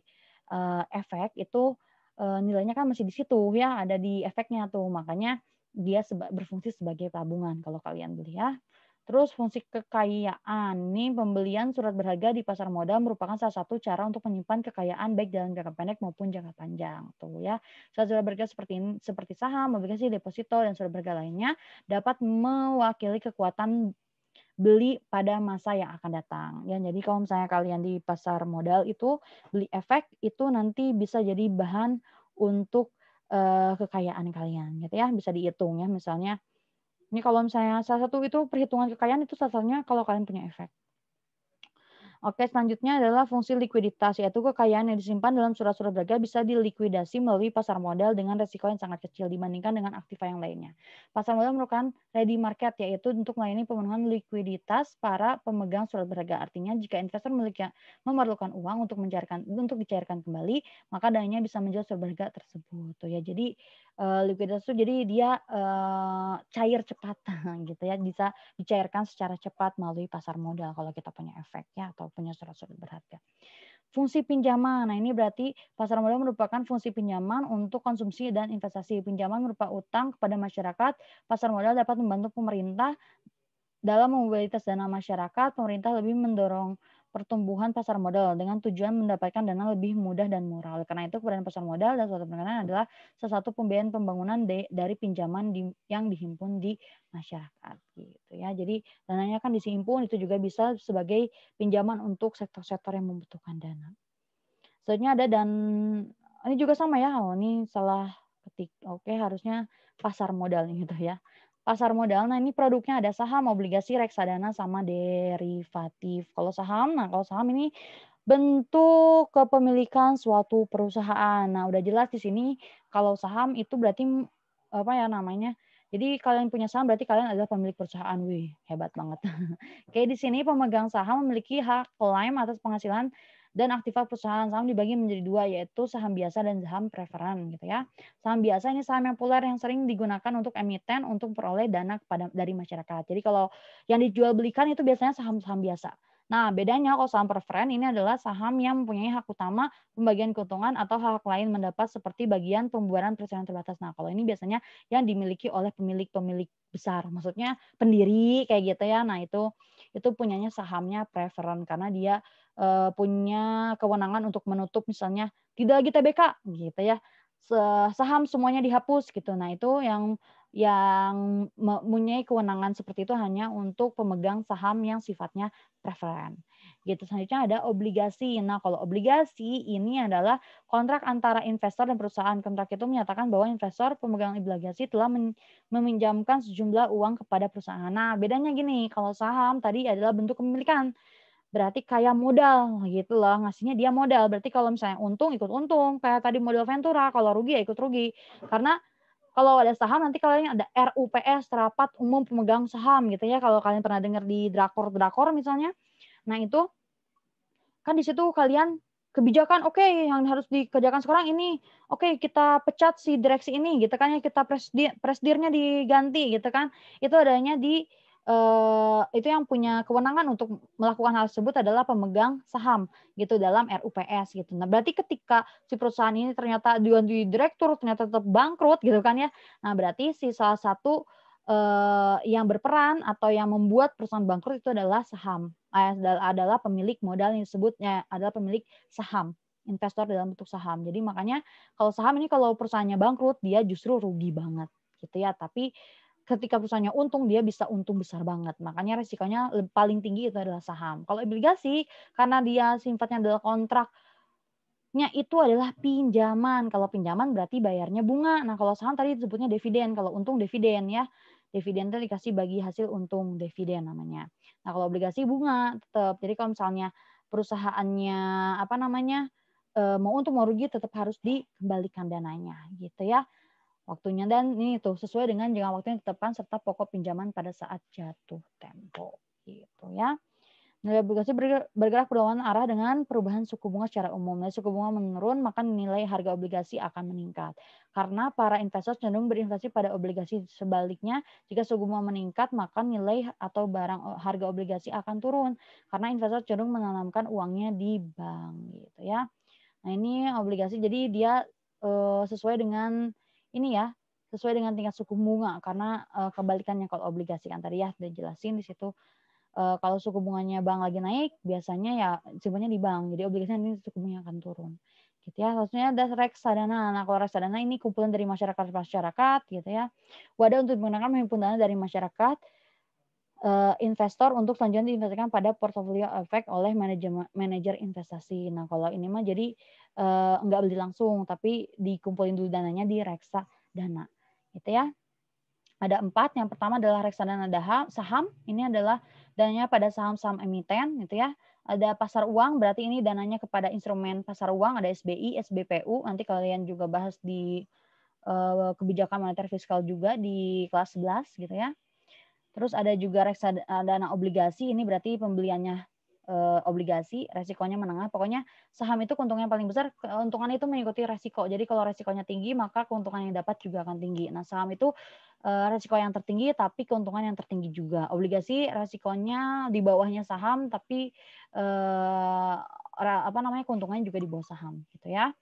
efek itu nilainya kan masih di situ ya, ada di efeknya tuh. Makanya dia berfungsi sebagai tabungan kalau kalian beli ya. Terus fungsi kekayaan. Ini pembelian surat berharga di pasar modal merupakan salah satu cara untuk menyimpan kekayaan baik dalam jangka pendek maupun jangka panjang. Tuh ya. Surat berharga seperti saham, obligasi, deposito, dan surat berharga lainnya dapat mewakili kekuatan beli pada masa yang akan datang. Ya, jadi kalau misalnya kalian di pasar modal itu beli efek itu nanti bisa jadi bahan untuk kekayaan kalian gitu ya, bisa dihitung ya misalnya. Ini kalau misalnya salah satu itu perhitungan kekayaan itu salah satunya kalau kalian punya efek. Oke, selanjutnya adalah fungsi likuiditas, yaitu kekayaan yang disimpan dalam surat-surat berharga bisa dilikuidasi melalui pasar modal dengan resiko yang sangat kecil dibandingkan dengan aktiva yang lainnya. Pasar modal merupakan ready market, yaitu untuk melayani pemenuhan likuiditas para pemegang surat berharga. Artinya, jika investor memerlukan uang untuk dicairkan kembali, maka dananya bisa menjual surat berharga tersebut. Tuh ya, jadi likuiditas itu jadi dia cair cepat gitu ya, bisa dicairkan secara cepat melalui pasar modal kalau kita punya efek ya atau punya surat-surat berharga. Fungsi pinjaman. Nah, ini berarti pasar modal merupakan fungsi pinjaman untuk konsumsi dan investasi. Pinjaman berupa utang kepada masyarakat. Pasar modal dapat membantu pemerintah dalam mobilitas dana masyarakat. Pemerintah lebih pertumbuhan pasar modal dengan tujuan mendapatkan dana lebih mudah dan murah. Oleh karena itu, keberadaan pasar modal dan suatu penekanan adalah salah satu pembiayaan pembangunan dari pinjaman yang dihimpun di masyarakat gitu ya. Jadi dananya kan dihimpun itu juga bisa sebagai pinjaman untuk sektor-sektor yang membutuhkan dana. Selanjutnya ada dan ini juga sama ya. Oh, ini salah ketik. Oke, harusnya pasar modal nih gitu ya. Pasar modal, nah ini produknya ada saham, obligasi, reksadana, sama derivatif. Kalau saham ini bentuk kepemilikan suatu perusahaan. Nah, udah jelas di sini kalau saham itu berarti apa ya namanya? Jadi kalian punya saham berarti kalian adalah pemilik perusahaan. Wih, hebat banget. Kayak di sini pemegang saham memiliki hak klaim atas penghasilan dan aktiva perusahaan. Saham dibagi menjadi dua, yaitu saham biasa dan saham preferen gitu ya. Saham biasa ini saham yang populer yang sering digunakan untuk emiten untuk memperoleh dana dari masyarakat. Jadi kalau yang dijual belikan itu biasanya saham-saham biasa. Nah, bedanya kalau saham preferen ini adalah saham yang mempunyai hak utama pembagian keuntungan atau hak lain mendapat seperti bagian pembubaran perusahaan terbatas. Nah, kalau ini biasanya yang dimiliki oleh pemilik-pemilik besar, maksudnya pendiri kayak gitu ya. Nah, itu punyanya sahamnya preferen karena dia punya kewenangan untuk menutup misalnya tidak lagi TBK gitu ya. Saham semuanya dihapus gitu. Nah, itu yang mempunyai kewenangan seperti itu hanya untuk pemegang saham yang sifatnya preferen. Gitu. Selanjutnya ada obligasi. Nah, kalau obligasi ini adalah kontrak antara investor dan perusahaan. Kontrak itu menyatakan bahwa investor pemegang obligasi telah meminjamkan sejumlah uang kepada perusahaan. Nah, bedanya gini, kalau saham tadi adalah bentuk kepemilikan. Berarti kayak modal gitu loh, ngasihnya dia modal. Berarti kalau misalnya untung, ikut untung. Kayak tadi modal Ventura, kalau rugi ya ikut rugi. Karena kalau ada saham nanti kalian ada RUPS, Rapat Umum Pemegang Saham gitu ya. Kalau kalian pernah dengar di drakor-drakor misalnya. Nah itu kan di situ kalian kebijakan oke yang harus dikerjakan sekarang ini. Oke, kita pecat si direksi ini gitu kan ya, kita presidirnya diganti gitu kan. Itu adanya di itu yang punya kewenangan untuk melakukan hal tersebut adalah pemegang saham gitu dalam RUPS gitu. Nah, berarti ketika si perusahaan ini ternyata diganti direktur ternyata tetap bangkrut gitu kan ya. Nah, berarti si salah satu yang berperan atau yang membuat perusahaan bangkrut itu adalah saham, adalah pemilik modal yang disebutnya adalah pemilik saham, investor dalam bentuk saham. Jadi makanya kalau saham ini kalau perusahaannya bangkrut dia justru rugi banget gitu ya. Tapi ketika perusahaannya untung dia bisa untung besar banget. Makanya resikonya paling tinggi itu adalah saham. Kalau obligasi karena dia sifatnya adalah kontrak itu adalah pinjaman. Kalau pinjaman berarti bayarnya bunga. Nah, kalau saham tadi disebutnya dividen, kalau untung dividen ya. Dividen itu dikasih bagi hasil untung, dividen namanya. Nah, kalau obligasi bunga tetap. Jadi kalau misalnya perusahaannya apa namanya mau untung mau rugi tetap harus dikembalikan dananya gitu ya. Waktunya dan ini tuh sesuai dengan jangka waktu yang ditetapkan serta pokok pinjaman pada saat jatuh tempo gitu ya. Nilai obligasi bergerak berlawanan arah dengan perubahan suku bunga secara umum. Nilai suku bunga menurun, maka nilai harga obligasi akan meningkat. Karena para investor cenderung berinvestasi pada obligasi. Sebaliknya, jika suku bunga meningkat, maka nilai atau harga obligasi akan turun. Karena investor cenderung menanamkan uangnya di bank, gitu ya. Nah, ini obligasi, jadi dia sesuai dengan ini ya, sesuai dengan tingkat suku bunga. Karena kebalikannya kalau obligasi kan tadi ya sudah jelasin di situ. Kalau suku bunganya bank lagi naik, biasanya ya simpannya di bank. Jadi obligasi nanti suku bunganya akan turun. Gitu ya. Selanjutnya ada reksadana. Nah, kalau reksadana ini kumpulan dari masyarakat gitu ya. Wadah untuk menggunakan menghimpun dana dari masyarakat investor untuk selanjutnya diinvestasikan pada portofolio efek oleh manajer investasi. Nah, kalau ini mah jadi enggak beli langsung, tapi dikumpulin dulu dananya di reksadana. Gitu ya. Ada 4, yang pertama adalah reksadana saham, ini adalah dananya pada saham-saham emiten gitu ya. Ada pasar uang, berarti ini dananya kepada instrumen pasar uang, ada SBI, SBPU, nanti kalian juga bahas di kebijakan moneter fiskal juga di kelas 11 gitu ya. Terus ada juga reksadana obligasi, ini berarti pembeliannya obligasi, resikonya menengah. Pokoknya saham itu keuntungan yang paling besar, keuntungan itu mengikuti resiko. Jadi kalau resikonya tinggi, maka keuntungan yang dapat juga akan tinggi. Nah, saham itu resiko yang tertinggi, tapi keuntungan yang tertinggi juga. Obligasi resikonya di bawahnya saham, tapi keuntungannya juga di bawah saham, gitu ya.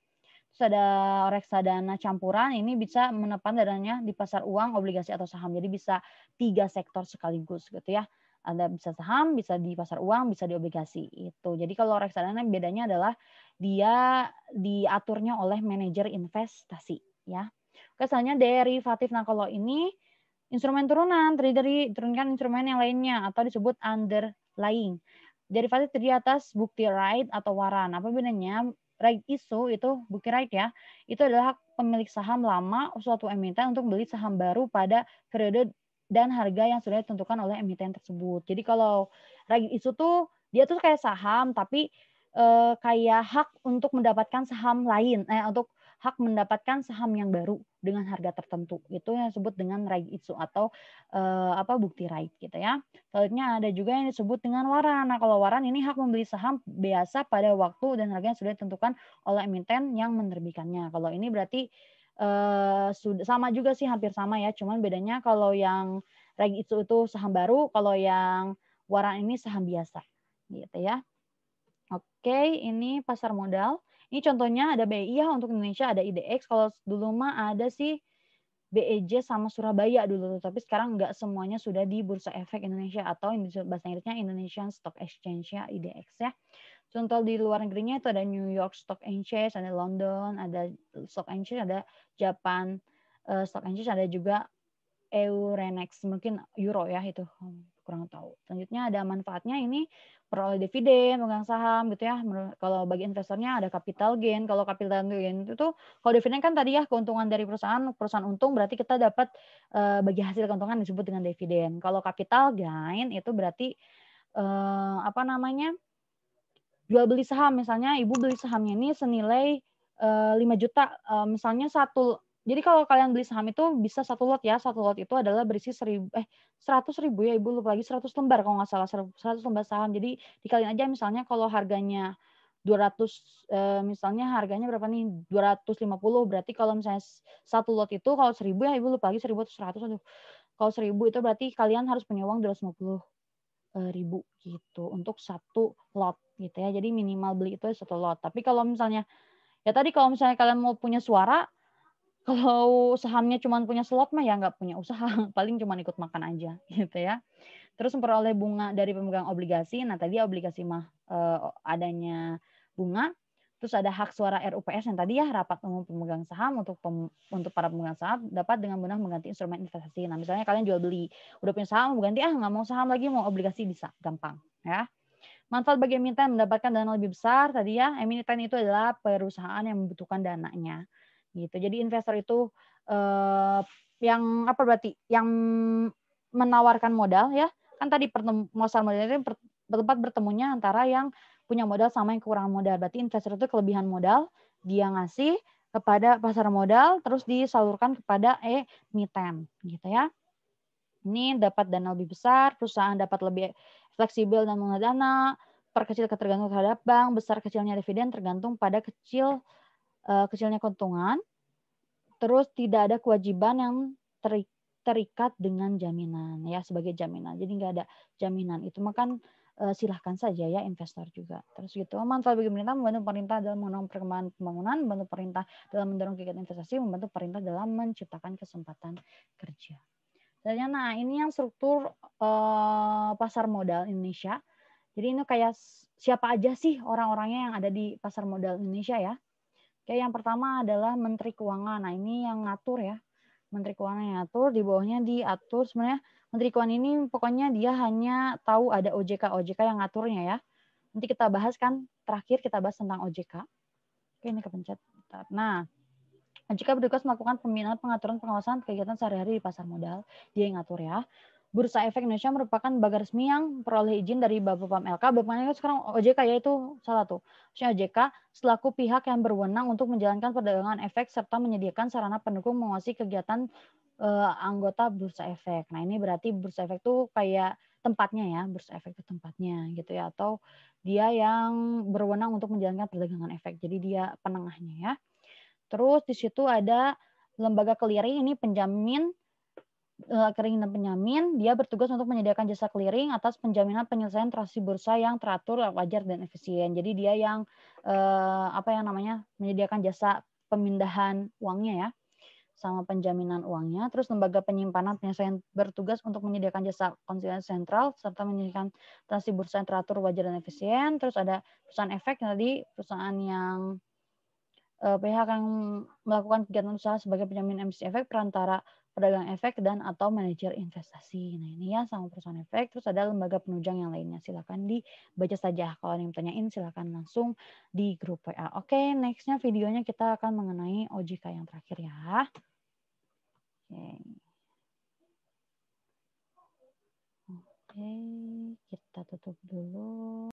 Terus ada reksadana campuran, ini bisa menepan dananya di pasar uang, obligasi atau saham. Jadi bisa 3 sektor sekaligus gitu ya. Ada bisa saham, bisa di pasar uang, bisa di obligasi itu. Jadi kalau reksadana bedanya adalah dia diaturnya oleh manajer investasi ya. Oke, selanjutnya derivatif. Nah, kalau ini instrumen turunan, terdiri dari turunkan instrumen yang lainnya atau disebut underlying. Derivatif terdiri atas bukti right atau waran. Apa bedanya? Right issue itu bukti right ya. Itu adalah hak pemilik saham lama suatu emiten untuk beli saham baru pada periode dan harga yang sudah ditentukan oleh emiten tersebut. Jadi kalau right issue tuh dia tuh kayak saham tapi kayak hak untuk mendapatkan saham lain, untuk hak mendapatkan saham yang baru dengan harga tertentu. Itu yang disebut dengan right issue atau bukti right gitu ya. Selanjutnya ada juga yang disebut dengan waran. Nah, kalau waran ini hak membeli saham biasa pada waktu dan harga yang sudah ditentukan oleh emiten yang menerbitkannya. Kalau ini berarti sudah sama juga sih, hampir sama ya. Cuman bedanya kalau yang right issue itu saham baru, kalau yang waran ini saham biasa gitu ya. Oke, ini pasar modal. Ini contohnya ada BI ya untuk Indonesia, ada IDX. Kalau dulu mah ada sih BEJ sama Surabaya dulu, tapi sekarang nggak semuanya sudah di Bursa Efek Indonesia atau bahasa Inggrisnya Indonesian Stock Exchange ya, IDX ya. Contoh di luar negerinya itu ada New York Stock Exchange, ada London, ada Stock Exchange, ada Japan Stock Exchange, ada juga Euronext, mungkin euro ya itu kurang tahu. Selanjutnya ada manfaatnya ini peroleh dividen, pemegang saham gitu ya. Kalau bagi investornya ada capital gain. Kalau capital gain itu tuh kalau dividen kan tadi ya keuntungan dari perusahaan untung berarti kita dapat bagi hasil keuntungan disebut dengan dividen. Kalau capital gain itu berarti jual beli saham, misalnya ibu beli sahamnya ini senilai 5 juta, misalnya jadi kalau kalian beli saham itu bisa satu lot ya, satu lot itu adalah berisi 100.000 ya, ibu lupa lagi, 100 lembar kalau nggak salah, 100 lembar saham. Jadi dikaliin aja misalnya kalau harganya 200, misalnya harganya berapa nih, 250, berarti kalau misalnya satu lot itu kalau 1.000 ya, ibu lupa lagi 1.000 atau 100, aduh. Kalau 1.000 itu berarti kalian harus punya uang 250.000 gitu untuk satu lot gitu ya. Jadi minimal beli itu satu lot. Tapi kalau misalnya ya tadi kalau misalnya kalian mau punya suara, kalau sahamnya cuma punya slot mah ya nggak punya usaha, paling cuma ikut makan aja gitu ya. Terus memperoleh bunga dari pemegang obligasi. Nah, tadi obligasi mah adanya bunga. Terus ada hak suara RUPS yang tadi ya, rapat umum pemegang saham untuk para pemegang saham dapat dengan mudah mengganti instrumen investasi. Nah, misalnya kalian jual beli, udah punya saham mau ganti nggak mau saham lagi mau obligasi bisa, gampang ya. Manfaat bagi emiten mendapatkan dana lebih besar tadi ya. Emiten itu adalah perusahaan yang membutuhkan dananya gitu. Jadi investor itu yang apa berarti? Yang menawarkan modal ya. Kan tadi pasar modal itu tempat bertemunya antara yang punya modal sama yang kekurangan modal. Berarti investor itu kelebihan modal, dia ngasih kepada pasar modal terus disalurkan kepada emiten gitu ya. Ini dapat dana lebih besar, perusahaan dapat lebih fleksibel dan mengelola dana, perkecil ketergantungan terhadap bank, besar kecilnya dividen tergantung pada kecilnya keuntungan. Terus tidak ada kewajiban yang terikat dengan jaminan ya, sebagai jaminan. Jadi nggak ada jaminan itu makan silahkan saja ya investor juga. Terus gitu, manfaat bagi pemerintah, membantu pemerintah dalam mendorong perkembangan pembangunan, membantu pemerintah dalam mendorong kegiatan investasi, membantu pemerintah dalam menciptakan kesempatan kerja. Nah, ini yang struktur pasar modal Indonesia. Jadi ini kayak siapa aja sih orang-orangnya yang ada di pasar modal Indonesia ya. Kayak yang pertama adalah Menteri Keuangan. Nah, ini yang ngatur ya. Menteri Keuangan yang ngatur, di bawahnya diatur sebenarnya Menteri Keuangan ini pokoknya dia hanya tahu ada OJK yang ngaturnya ya. Nanti kita bahas kan, terakhir kita bahas tentang OJK. Oke, ini kepencet. Nah, OJK bertugas melakukan pembinaan, pengaturan, pengawasan kegiatan sehari-hari di pasar modal. Dia yang ngatur ya. Bursa Efek Indonesia merupakan lembaga resmi yang peroleh izin dari Bapepam LK. Bapepam LK sekarang OJK ya, itu salah tuh. OJK selaku pihak yang berwenang untuk menjalankan perdagangan efek serta menyediakan sarana pendukung menguasai kegiatan anggota Bursa Efek. Nah, ini berarti Bursa Efek tuh kayak tempatnya ya, Bursa Efek itu tempatnya gitu ya, atau dia yang berwenang untuk menjalankan perdagangan efek. Jadi dia penengahnya ya. Terus di situ ada lembaga clearing, ini penjamin clearing dan penjamin, dia bertugas untuk menyediakan jasa clearing atas penjaminan penyelesaian transaksi bursa yang teratur, wajar dan efisien. Jadi dia yang menyediakan jasa pemindahan uangnya ya. sama penjaminan uangnya. Terus lembaga penyimpanan penyelesaian bertugas untuk menyediakan jasa konsilien sentral serta menyediakan transaksi bursa yang teratur, wajar, dan efisien. Terus ada perusahaan efek yang tadi perusahaan yang pihak yang melakukan kegiatan usaha sebagai penjamin emisi efek, perantara pedagang efek, dan atau manajer investasi. Nah ini ya sama perusahaan efek. Terus ada lembaga penunjang yang lainnya. Silakan dibaca saja. Kalau ada yang tanyain silakan langsung di grup WA. Oke, nextnya videonya kita akan mengenai OJK yang terakhir ya. Oke, kita tutup dulu.